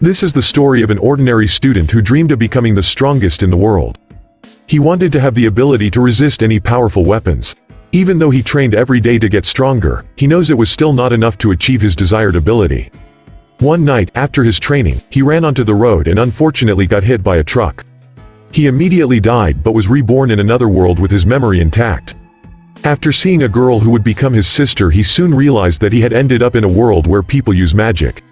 This is the story of an ordinary student who dreamed of becoming the strongest in the world. He wanted to have the ability to resist any powerful weapons. Even though he trained every day to get stronger, he knows it was still not enough to achieve his desired ability. One night, after his training, he ran onto the road and unfortunately got hit by a truck. He immediately died but was reborn in another world with his memory intact. After seeing a girl who would become his sister, he soon realized that he had ended up in a world where people use magic.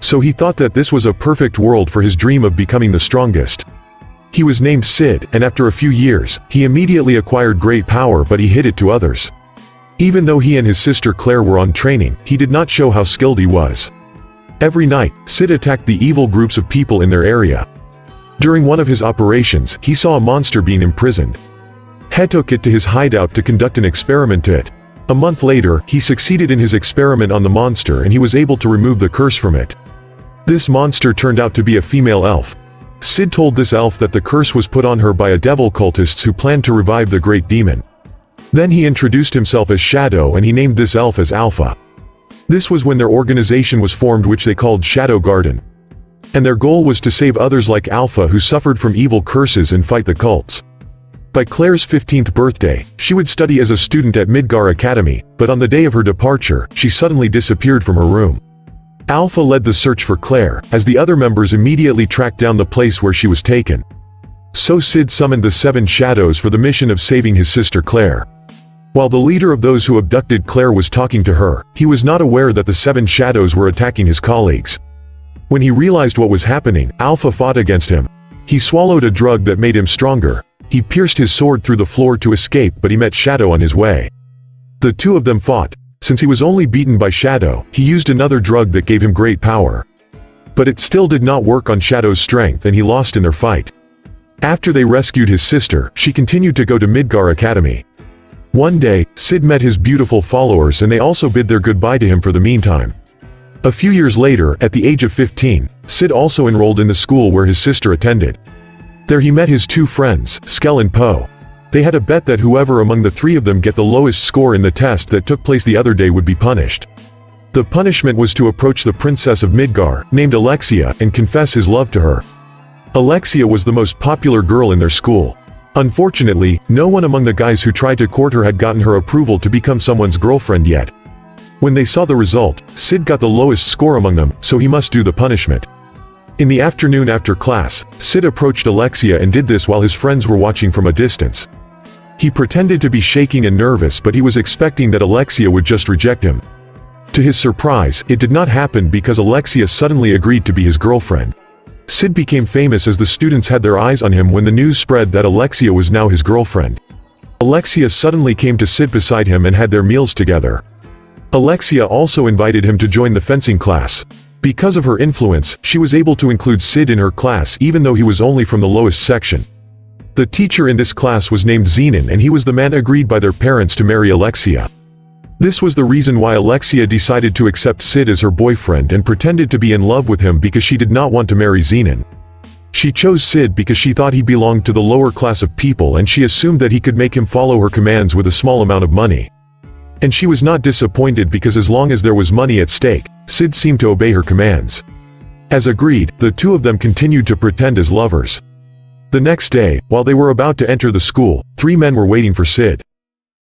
So he thought that this was a perfect world for his dream of becoming the strongest. He was named Cid, and after a few years, he immediately acquired great power, but he hid it to others. Even though he and his sister Claire were on training, he did not show how skilled he was. Every night, Cid attacked the evil groups of people in their area. During one of his operations, he saw a monster being imprisoned. He took it to his hideout to conduct an experiment to it. A month later, he succeeded in his experiment on the monster and he was able to remove the curse from it. This monster turned out to be a female elf. Cid told this elf that the curse was put on her by a devil cultists who planned to revive the great demon. Then he introduced himself as Shadow and he named this elf as Alpha. This was when their organization was formed, which they called Shadow Garden. And their goal was to save others like Alpha who suffered from evil curses and fight the cults. By Claire's 15th birthday, she would study as a student at Midgar Academy, but on the day of her departure, she suddenly disappeared from her room. Alpha led the search for Claire, as the other members immediately tracked down the place where she was taken. So Cid summoned the 7 shadows for the mission of saving his sister Claire. While the leader of those who abducted Claire was talking to her, he was not aware that the 7 shadows were attacking his colleagues. When he realized what was happening, Alpha fought against him. He swallowed a drug that made him stronger. He pierced his sword through the floor to escape, but he met Shadow on his way. The two of them fought. Since he was only beaten by Shadow, he used another drug that gave him great power. But it still did not work on Shadow's strength and he lost in their fight. After they rescued his sister, she continued to go to Midgar Academy. One day, Cid met his beautiful followers and they also bid their goodbye to him for the meantime. A few years later, at the age of 15, Cid also enrolled in the school where his sister attended. There he met his 2 friends, Skell and Poe. They had a bet that whoever among the 3 of them get the lowest score in the test that took place the other day would be punished. The punishment was to approach the princess of Midgar, named Alexia, and confess his love to her. Alexia was the most popular girl in their school. Unfortunately, no one among the guys who tried to court her had gotten her approval to become someone's girlfriend yet. When they saw the result, Cid got the lowest score among them, so he must do the punishment. In the afternoon after class, Cid approached Alexia and did this while his friends were watching from a distance. He pretended to be shaking and nervous, but he was expecting that Alexia would just reject him. To his surprise, it did not happen because Alexia suddenly agreed to be his girlfriend. Cid became famous as the students had their eyes on him when the news spread that Alexia was now his girlfriend. Alexia suddenly came to sit beside him and had their meals together. Alexia also invited him to join the fencing class. Because of her influence, she was able to include Cid in her class even though he was only from the lowest section. The teacher in this class was named Zenon and he was the man agreed by their parents to marry Alexia. This was the reason why Alexia decided to accept Cid as her boyfriend and pretended to be in love with him because she did not want to marry Zenon. She chose Cid because she thought he belonged to the lower class of people and she assumed that he could make him follow her commands with a small amount of money. And she was not disappointed because as long as there was money at stake, Cid seemed to obey her commands. As agreed, the 2 of them continued to pretend as lovers. The next day, while they were about to enter the school, 3 men were waiting for Cid.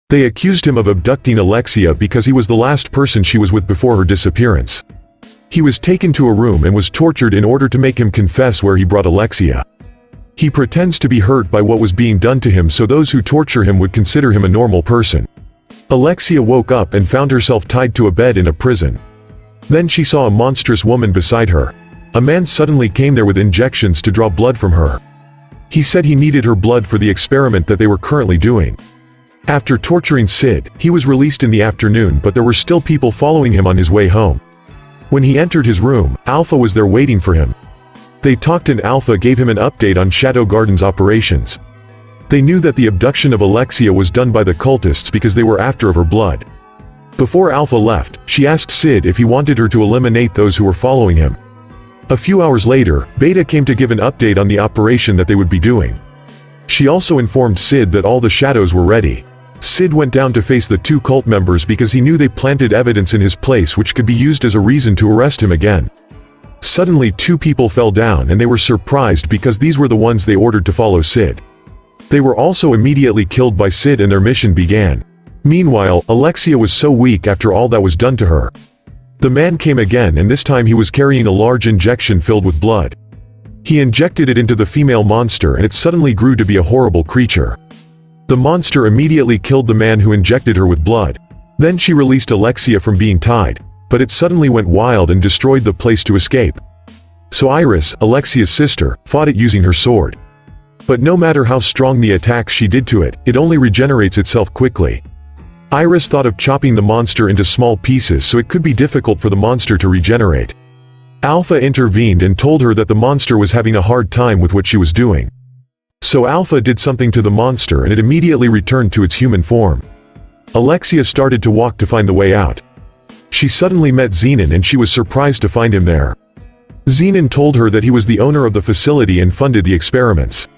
They accused him of abducting Alexia because he was the last person she was with before her disappearance. He was taken to a room and was tortured in order to make him confess where he brought Alexia. He pretends to be hurt by what was being done to him so those who torture him would consider him a normal person. Alexia woke up and found herself tied to a bed in a prison. Then she saw a monstrous woman beside her. A man suddenly came there with injections to draw blood from her. He said he needed her blood for the experiment that they were currently doing. After torturing Cid, he was released in the afternoon, but there were still people following him on his way home. When he entered his room, Alpha was there waiting for him. They talked and Alpha gave him an update on Shadow Garden's operations. They knew that the abduction of Alexia was done by the cultists because they were after her blood. Before Alpha left, she asked Cid if he wanted her to eliminate those who were following him. A few hours later, Beta came to give an update on the operation that they would be doing. She also informed Cid that all the shadows were ready. Cid went down to face the 2 cult members because he knew they planted evidence in his place which could be used as a reason to arrest him again. Suddenly 2 people fell down and they were surprised because these were the ones they ordered to follow Cid. They were also immediately killed by Cid and their mission began. Meanwhile, Alexia was so weak after all that was done to her. The man came again and this time he was carrying a large injection filled with blood. He injected it into the female monster and it suddenly grew to be a horrible creature. The monster immediately killed the man who injected her with blood. Then she released Alexia from being tied, but it suddenly went wild and destroyed the place to escape. So Iris, Alexia's sister, fought it using her sword. But no matter how strong the attacks she did to it, it only regenerates itself quickly. Iris thought of chopping the monster into small pieces so it could be difficult for the monster to regenerate. Alpha intervened and told her that the monster was having a hard time with what she was doing. So Alpha did something to the monster and it immediately returned to its human form. Alexia started to walk to find the way out. She suddenly met Zenon and she was surprised to find him there. Zenon told her that he was the owner of the facility and funded the experiments.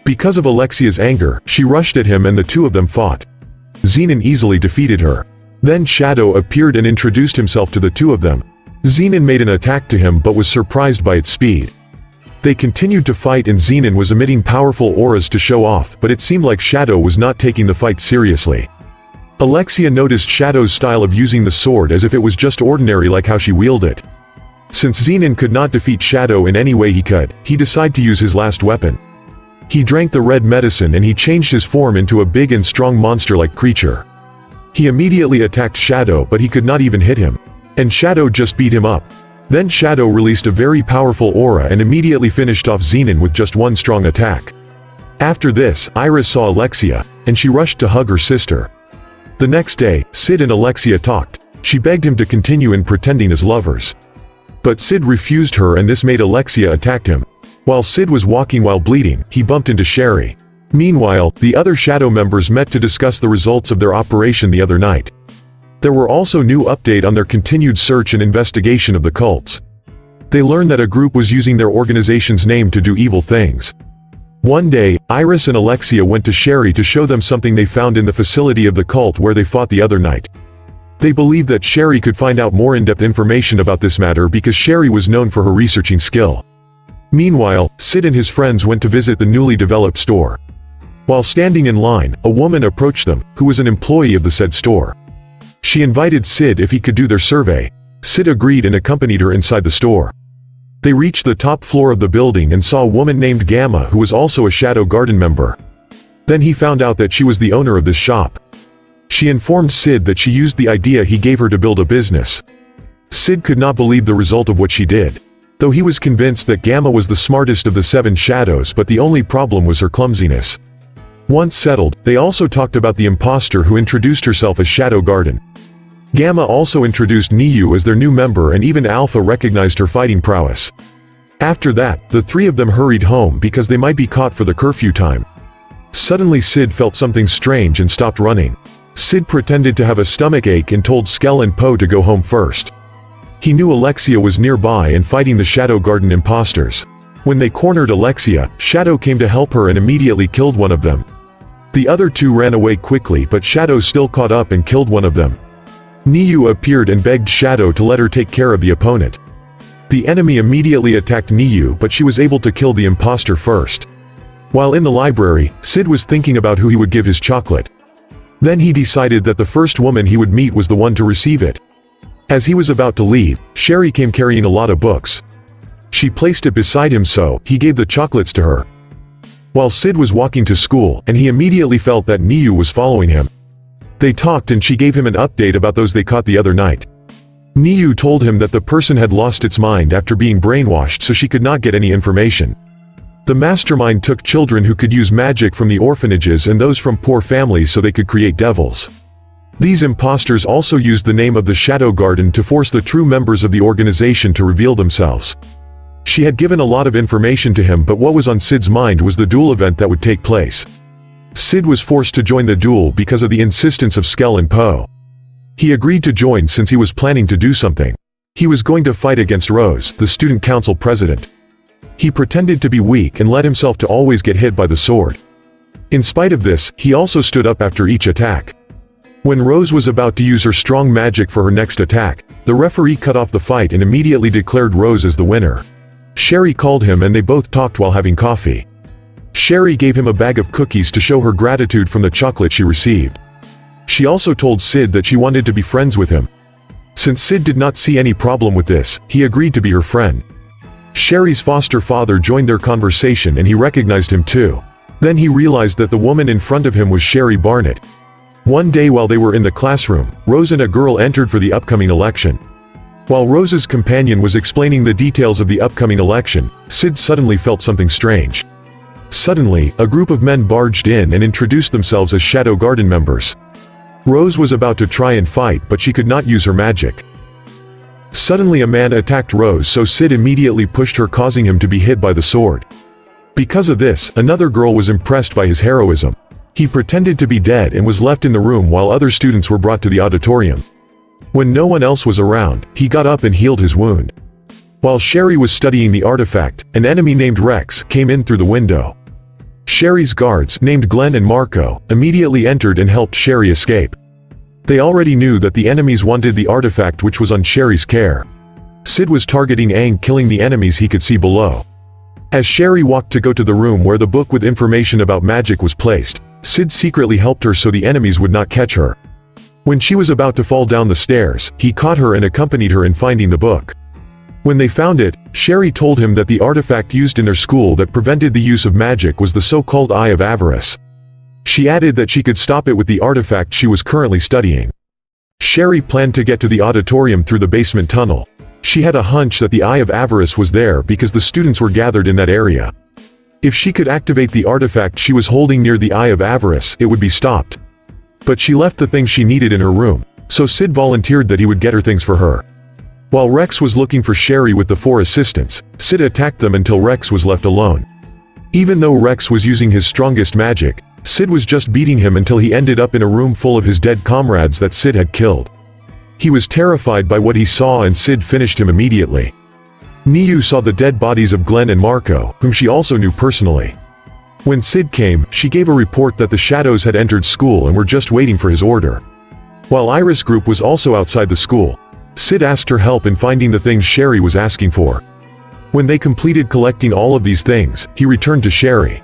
Because of Alexia's anger, she rushed at him and the two of them fought. Zenon easily defeated her. Then Shadow appeared and introduced himself to the two of them. Zenon made an attack to him but was surprised by its speed. They continued to fight and Zenon was emitting powerful auras to show off, but it seemed like Shadow was not taking the fight seriously. Alexia noticed Shadow's style of using the sword as if it was just ordinary like how she wielded it. Since Zenon could not defeat Shadow in any way he could, he decided to use his last weapon. He drank the red medicine and he changed his form into a big and strong monster-like creature. He immediately attacked Shadow but he could not even hit him. And Shadow just beat him up. Then Shadow released a very powerful aura and immediately finished off Zenon with just one strong attack. After this, Iris saw Alexia, and she rushed to hug her sister. The next day, Cid and Alexia talked. She begged him to continue in pretending as lovers. But Cid refused her and this made Alexia attack him. While Cid was walking while bleeding, he bumped into Sherry. Meanwhile, the other Shadow members met to discuss the results of their operation the other night. There were also new update on their continued search and investigation of the cults. They learned that a group was using their organization's name to do evil things. One day, Iris and Alexia went to Sherry to show them something they found in the facility of the cult where they fought the other night. They believed that Sherry could find out more in-depth information about this matter because Sherry was known for her researching skill. Meanwhile, Cid and his friends went to visit the newly developed store. While standing in line, a woman approached them, who was an employee of the said store. She invited Cid if he could do their survey. Cid agreed and accompanied her inside the store. They reached the top floor of the building and saw a woman named Gamma who was also a Shadow Garden member. Then he found out that she was the owner of this shop. She informed Cid that she used the idea he gave her to build a business. Cid could not believe the result of what she did. Though he was convinced that Gamma was the smartest of the 7 shadows, but the only problem was her clumsiness. Once settled, they also talked about the imposter who introduced herself as Shadow Garden. Gamma also introduced Niyu as their new member and even Alpha recognized her fighting prowess. After that, the three of them hurried home because they might be caught for the curfew time. Suddenly Cid felt something strange and stopped running. Cid pretended to have a stomach ache and told Skell and Poe to go home first. He knew Alexia was nearby and fighting the Shadow Garden imposters. When they cornered Alexia, Shadow came to help her and immediately killed one of them. The other two ran away quickly but Shadow still caught up and killed one of them. Niyu appeared and begged Shadow to let her take care of the opponent. The enemy immediately attacked Niyu but she was able to kill the imposter first. While in the library, Cid was thinking about who he would give his chocolate. Then he decided that the first woman he would meet was the one to receive it. As he was about to leave, Sherry came carrying a lot of books. She placed it beside him so he gave the chocolates to her. While Cid was walking to school and he immediately felt that Niyu was following him. They talked and she gave him an update about those they caught the other night. Niyu told him that the person had lost its mind after being brainwashed so she could not get any information. The mastermind took children who could use magic from the orphanages and those from poor families so they could create devils. These imposters also used the name of the Shadow Garden to force the true members of the organization to reveal themselves. She had given a lot of information to him but what was on Cid's mind was the duel event that would take place. Cid was forced to join the duel because of the insistence of Skell and Poe. He agreed to join since he was planning to do something. He was going to fight against Rose, the student council president. He pretended to be weak and let himself to always get hit by the sword. In spite of this, he also stood up after each attack. When Rose was about to use her strong magic for her next attack, the referee cut off the fight and immediately declared Rose as the winner. Sherry called him and they both talked while having coffee. Sherry gave him a bag of cookies to show her gratitude from the chocolate she received. She also told Cid that she wanted to be friends with him. Since Cid did not see any problem with this, he agreed to be her friend. Sherry's foster father joined their conversation and he recognized him too. Then he realized that the woman in front of him was Sherry Barnett. One day while they were in the classroom, Rose and a girl entered for the upcoming election. While Rose's companion was explaining the details of the upcoming election, Cid suddenly felt something strange. Suddenly, a group of men barged in and introduced themselves as Shadow Garden members. Rose was about to try and fight but she could not use her magic. Suddenly a man attacked Rose, so Cid immediately pushed her, causing him to be hit by the sword. Because of this, another girl was impressed by his heroism. He pretended to be dead and was left in the room while other students were brought to the auditorium. When no one else was around, he got up and healed his wound. While Sherry was studying the artifact, an enemy named Rex came in through the window. Sherry's guards, named Glenn and Marco, immediately entered and helped Sherry escape. They already knew that the enemies wanted the artifact, which was on Sherry's care. Cid was targeting Aang, killing the enemies he could see below. As Sherry walked to go to the room where the book with information about magic was placed, Cid secretly helped her so the enemies would not catch her. When she was about to fall down the stairs, he caught her and accompanied her in finding the book. When they found it, Sherry told him that the artifact used in their school that prevented the use of magic was the so-called Eye of Avarice. She added that she could stop it with the artifact she was currently studying. Sherry planned to get to the auditorium through the basement tunnel. She had a hunch that the Eye of Avarice was there because the students were gathered in that area. If she could activate the artifact she was holding near the Eye of Avarice, it would be stopped. But she left the things she needed in her room, so Cid volunteered that he would get her things for her. While Rex was looking for Sherry with the 4 assistants, Cid attacked them until Rex was left alone. Even though Rex was using his strongest magic, Cid was just beating him until he ended up in a room full of his dead comrades that Cid had killed. He was terrified by what he saw and Cid finished him immediately. Niu saw the dead bodies of Glenn and Marco, whom she also knew personally. When Cid came, she gave a report that the shadows had entered school and were just waiting for his order. While Iris Group was also outside the school, Cid asked her help in finding the things Sherry was asking for. When they completed collecting all of these things, he returned to Sherry.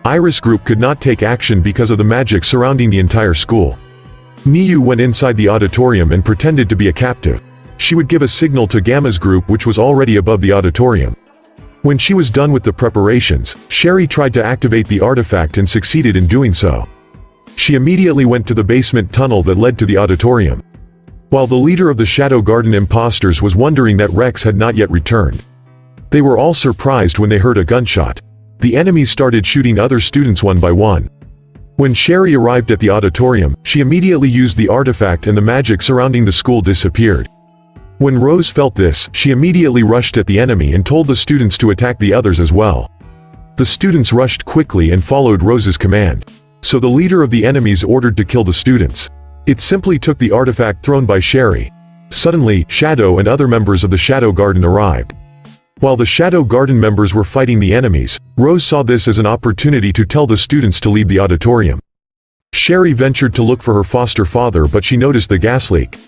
Iris Group could not take action because of the magic surrounding the entire school. Niu went inside the auditorium and pretended to be a captive. She would give a signal to Gamma's group, which was already above the auditorium. When she was done with the preparations, Sherry tried to activate the artifact and succeeded in doing so. She immediately went to the basement tunnel that led to the auditorium. While the leader of the Shadow Garden imposters was wondering that Rex had not yet returned. They were all surprised when they heard a gunshot. The enemies started shooting other students one by one. When Sherry arrived at the auditorium, she immediately used the artifact and the magic surrounding the school disappeared. When Rose felt this, she immediately rushed at the enemy and told the students to attack the others as well. The students rushed quickly and followed Rose's command. So the leader of the enemies ordered to kill the students. It simply took the artifact thrown by Sherry. Suddenly, Shadow and other members of the Shadow Garden arrived. While the Shadow Garden members were fighting the enemies, Rose saw this as an opportunity to tell the students to leave the auditorium. Sherry ventured to look for her foster father, but she noticed the gas leak.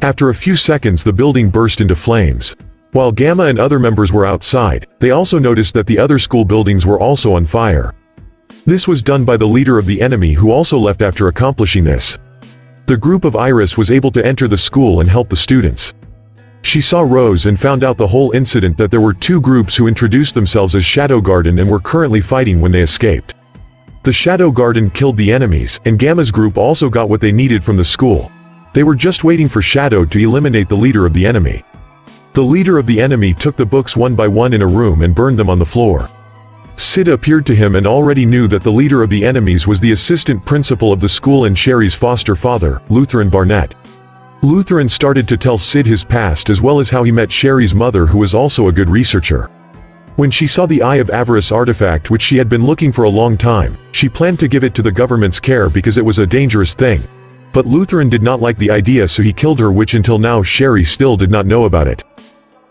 After a few seconds, the building burst into flames. While Gamma and other members were outside, they also noticed that the other school buildings were also on fire. This was done by the leader of the enemy, who also left after accomplishing this. The group of Iris was able to enter the school and help the students. She saw Rose and found out the whole incident, that there were 2 groups who introduced themselves as Shadow Garden and were currently fighting when they escaped. The Shadow Garden killed the enemies, and Gamma's group also got what they needed from the school. They were just waiting for Shadow to eliminate the leader of the enemy. The leader of the enemy took the books one by one in a room and burned them on the floor. Cid appeared to him and already knew that the leader of the enemies was the assistant principal of the school and Sherry's foster father, Lutheran Barnett. Lutheran started to tell Cid his past as well as how he met Sherry's mother, who was also a good researcher. When she saw the Eye of Avarice artifact, which she had been looking for a long time, she planned to give it to the government's care because it was a dangerous thing. But Lutheran did not like the idea, so he killed her, which until now Sherry still did not know about it.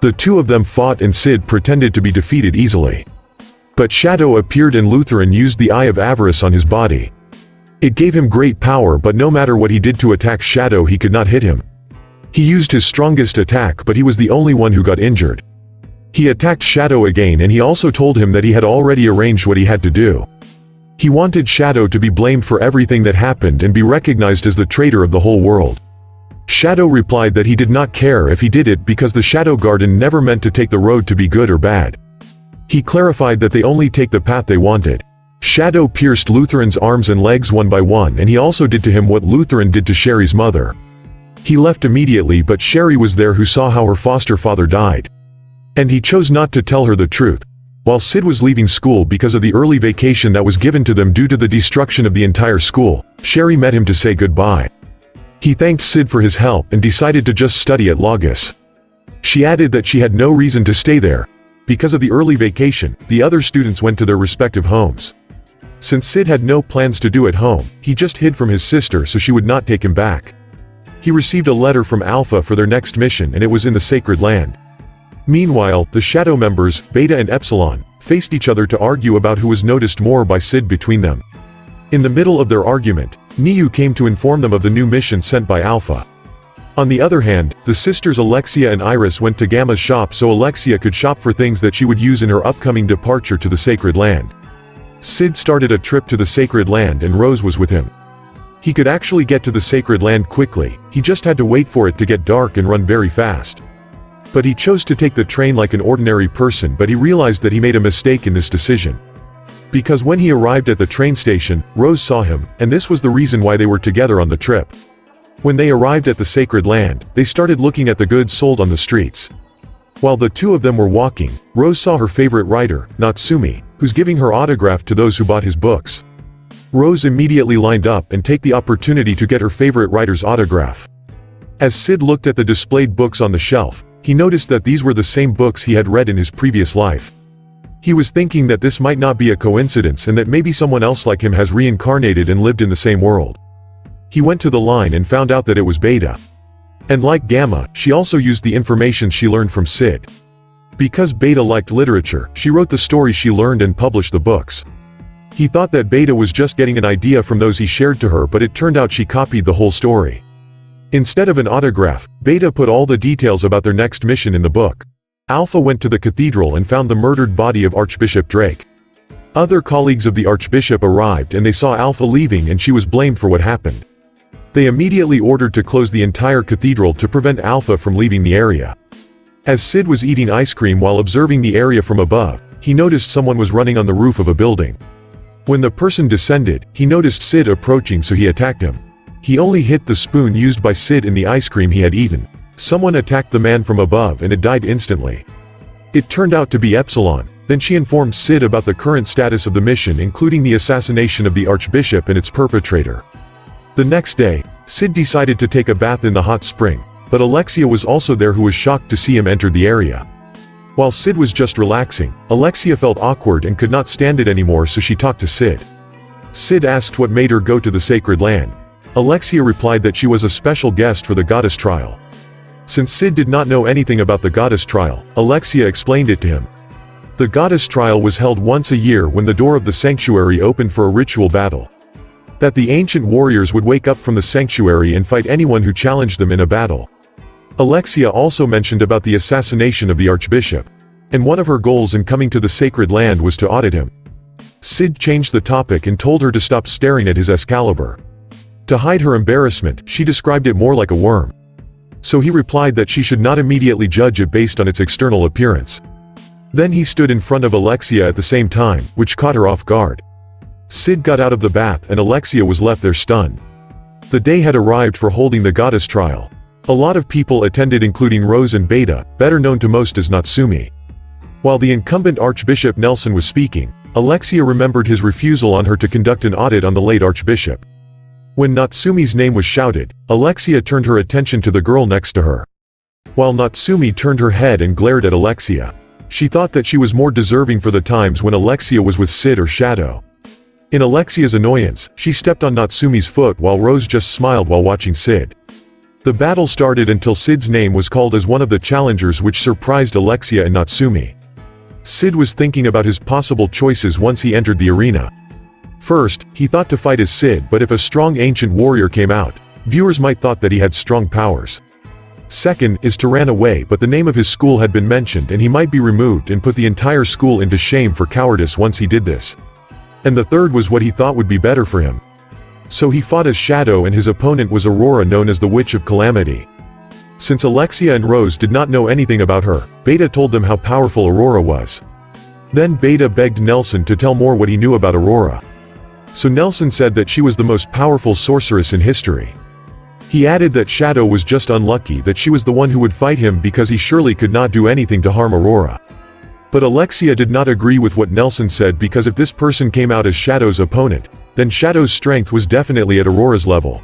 The 2 of them fought and Cid pretended to be defeated easily. But Shadow appeared and Lutheran used the Eye of Avarice on his body. It gave him great power, but no matter what he did to attack Shadow, he could not hit him. He used his strongest attack, but he was the only one who got injured. He attacked Shadow again, and he also told him that he had already arranged what he had to do. He wanted Shadow to be blamed for everything that happened and be recognized as the traitor of the whole world. Shadow replied that he did not care if he did it because the Shadow Garden never meant to take the road to be good or bad. He clarified that they only take the path they wanted. Shadow pierced Lutheran's arms and legs one by one, and he also did to him what Lutheran did to Sherry's mother. He left immediately, but Sherry was there, who saw how her foster father died. And he chose not to tell her the truth. While Cid was leaving school because of the early vacation that was given to them due to the destruction of the entire school, Sherry met him to say goodbye. He thanked Cid for his help and decided to just study at Lagos. She added that she had no reason to stay there. Because of the early vacation, the other students went to their respective homes. Since Cid had no plans to do at home, he just hid from his sister so she would not take him back. He received a letter from Alpha for their next mission, and it was in the Sacred Land. Meanwhile, the Shadow members, Beta and Epsilon, faced each other to argue about who was noticed more by Cid between them. In the middle of their argument, Niu came to inform them of the new mission sent by Alpha. On the other hand, the sisters Alexia and Iris went to Gamma's shop so Alexia could shop for things that she would use in her upcoming departure to the Sacred Land. Cid started a trip to the Sacred Land and Rose was with him. He could actually get to the Sacred Land quickly, he just had to wait for it to get dark and run very fast. But he chose to take the train like an ordinary person, but he realized that he made a mistake in this decision. Because when he arrived at the train station, Rose saw him, and this was the reason why they were together on the trip. When they arrived at the Sacred Land, they started looking at the goods sold on the streets. While the two of them were walking, Rose saw her favorite writer, Natsumi, who's giving her autograph to those who bought his books. Rose immediately lined up and take the opportunity to get her favorite writer's autograph. As Cid looked at the displayed books on the shelf, he noticed that these were the same books he had read in his previous life. He was thinking that this might not be a coincidence and that maybe someone else like him has reincarnated and lived in the same world. He went to the line and found out that it was Beta. And like Gamma, she also used the information she learned from Cid. Because Beta liked literature, she wrote the stories she learned and published the books. He thought that Beta was just getting an idea from those he shared to her, but it turned out she copied the whole story. Instead of an autograph, Beta put all the details about their next mission in the book. Alpha went to the cathedral and found the murdered body of Archbishop Drake. Other colleagues of the Archbishop arrived and they saw Alpha leaving and she was blamed for what happened. They immediately ordered to close the entire cathedral to prevent Alpha from leaving the area. As Cid was eating ice cream while observing the area from above, he noticed someone was running on the roof of a building. When the person descended, he noticed Cid approaching, so he attacked him. He only hit the spoon used by Cid in the ice cream he had eaten. Someone attacked the man from above and it died instantly. It turned out to be Epsilon. Then she informed Cid about the current status of the mission, including the assassination of the Archbishop and its perpetrator. The next day, Cid decided to take a bath in the hot spring, but Alexia was also there, who was shocked to see him enter the area. While Cid was just relaxing, Alexia felt awkward and could not stand it anymore, so she talked to Cid. Cid asked what made her go to the Sacred Land. Alexia replied that she was a special guest for the goddess trial. Since Cid did not know anything about the goddess trial, Alexia explained it to him. The goddess trial was held once a year when the door of the sanctuary opened for a ritual battle. That the ancient warriors would wake up from the sanctuary and fight anyone who challenged them in a battle. Alexia also mentioned about the assassination of the Archbishop, and one of her goals in coming to the Sacred Land was to audit him. Cid changed the topic and told her to stop staring at his Excalibur. To hide her embarrassment, she described it more like a worm. So he replied that she should not immediately judge it based on its external appearance. Then he stood in front of Alexia at the same time, which caught her off guard. Cid got out of the bath and Alexia was left there stunned. The day had arrived for holding the goddess trial. A lot of people attended, including Rose and Beta, better known to most as Natsumi. While the incumbent Archbishop Nelson was speaking, Alexia remembered his refusal on her to conduct an audit on the late Archbishop. When Natsumi's name was shouted, Alexia turned her attention to the girl next to her. While Natsumi turned her head and glared at Alexia, she thought that she was more deserving for the times when Alexia was with Cid or Shadow. In Alexia's annoyance, she stepped on Natsumi's foot while Rose just smiled while watching Cid. The battle started until Cid's name was called as one of the challengers, which surprised Alexia and Natsumi. Cid was thinking about his possible choices once he entered the arena. First, he thought to fight as Cid, but if a strong ancient warrior came out, viewers might thought that he had strong powers. Second, is to ran away, but the name of his school had been mentioned and he might be removed and put the entire school into shame for cowardice once he did this. And the third was what he thought would be better for him. So he fought as Shadow and his opponent was Aurora, known as the Witch of Calamity. Since Alexia and Rose did not know anything about her, Beta told them how powerful Aurora was. Then Beta begged Nelson to tell more what he knew about Aurora. So Nelson said that she was the most powerful sorceress in history. He added that Shadow was just unlucky that she was the one who would fight him because he surely could not do anything to harm Aurora. But Alexia did not agree with what Nelson said because if this person came out as Shadow's opponent, then Shadow's strength was definitely at Aurora's level,